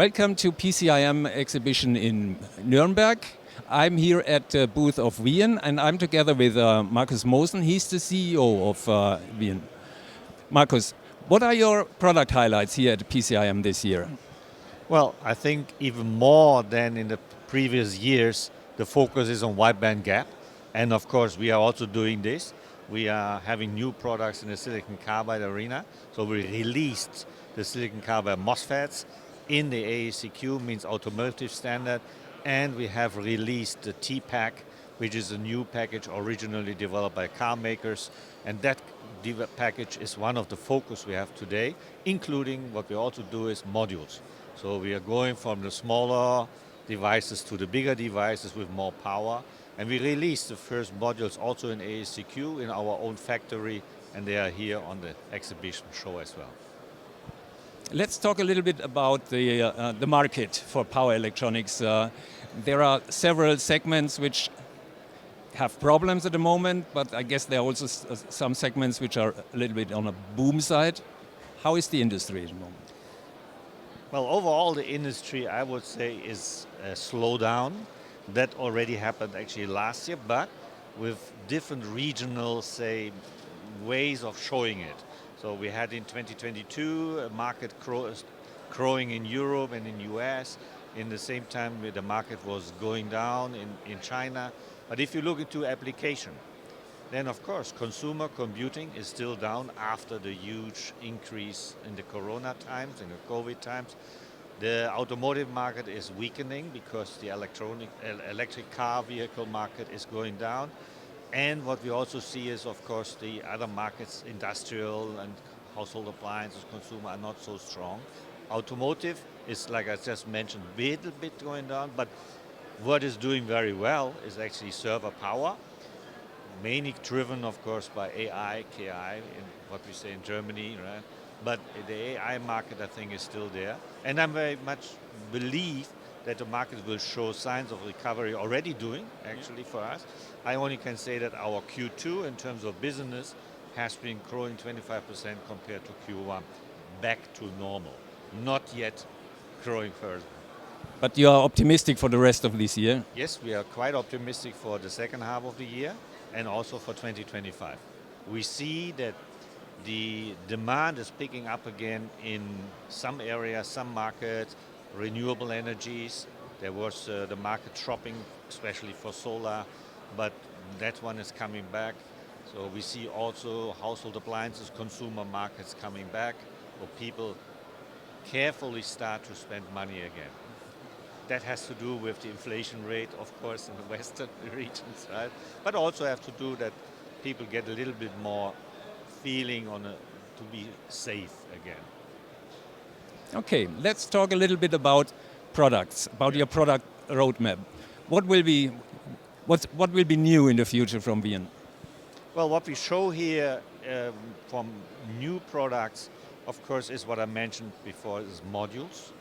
Welcome to PCIM exhibition in Nuremberg. I'm here at the booth of WeEn and I'm together with Markus Mosen. He's the CEO of WeEn. Markus, what are your product highlights here at PCIM this year? Well, I think even more than in the previous years, the focus is on wide band gap. And of course, we are also doing this. We are having new products in the silicon carbide arena. So we released the silicon carbide MOSFETs in the AEC-Q, means automotive standard. And we have released the T-Pack, which is a new package originally developed by car makers. And that package is one of the focus we have today, including what we also do is modules. So we are going from the smaller devices to the bigger devices with more power. And we released the first modules also in AEC-Q in our own factory, and they are here on the exhibition show as well. Let's talk a little bit about the market for power electronics. There are several segments which have problems at the moment, but I guess there are also some segments which are a little bit on a boom side. How is the industry at the moment? Well, overall the industry, I would say, is a slowdown. That already happened actually last year, but with different regional, say, ways of showing it. So we had in 2022 a market growing in Europe and in US. In the same time, the market was going down in China. But if you look into application, then of course consumer computing is still down after the huge increase in the Corona times, in the COVID times. The automotive market is weakening because the electric car vehicle market is going down. And what we also see is, of course, the other markets, industrial and household appliances, consumer, are not so strong. Automotive is, like I just mentioned, a little bit going down, but what is doing very well is actually server power, mainly driven, of course, by AI, KI, in what we say in Germany, right? But the AI market, I think, is still there. And I very much believe that the market will show signs of recovery already doing, actually, for us. I only can say that our Q2, in terms of business, has been growing 25% compared to Q1, back to normal. Not yet growing further. But you are optimistic for the rest of this year? Yes, we are quite optimistic for the second half of the year and also for 2025. We see that the demand is picking up again in some areas, some markets, renewable energies. There was the market dropping, especially for solar, but that one is coming back. So we see also household appliances, consumer markets coming back, where people carefully start to spend money again. That has to do with the inflation rate, of course, in the Western regions, right? But also have to do that people get a little bit more feeling to be safe again. Okay, let's talk a little bit about products, about your product roadmap. What will be new in the future from WeEn? Well, what we show here from new products, of course, is what I mentioned before, is modules.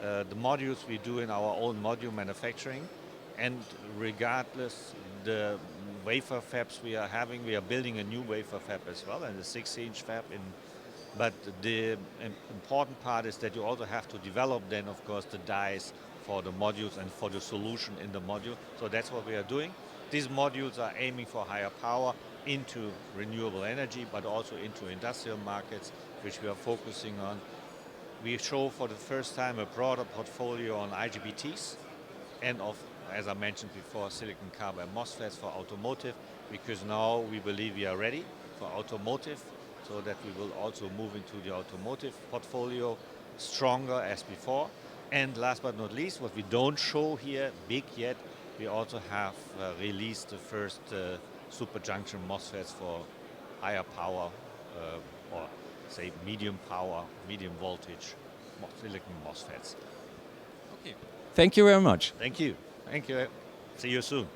The modules we do in our own module manufacturing, and regardless the wafer fabs we are having, we are building a new wafer fab as well, and a 6-inch fab. But the important part is that you also have to develop then, of course, the dies for the modules and for the solution in the module. So that's what we are doing. These modules are aiming for higher power into renewable energy, but also into industrial markets, which we are focusing on. We show for the first time a broader portfolio on IGBTs and of, as I mentioned before, silicon carbide MOSFETs for automotive, because now we believe we are ready for automotive, so that we will also move into the automotive portfolio stronger as before. And last but not least, what we don't show here big yet, we also have released the first super junction MOSFETs for higher power or say medium power, medium voltage silicon MOSFETs. Okay. Thank you very much. Thank you. Thank you. See you soon.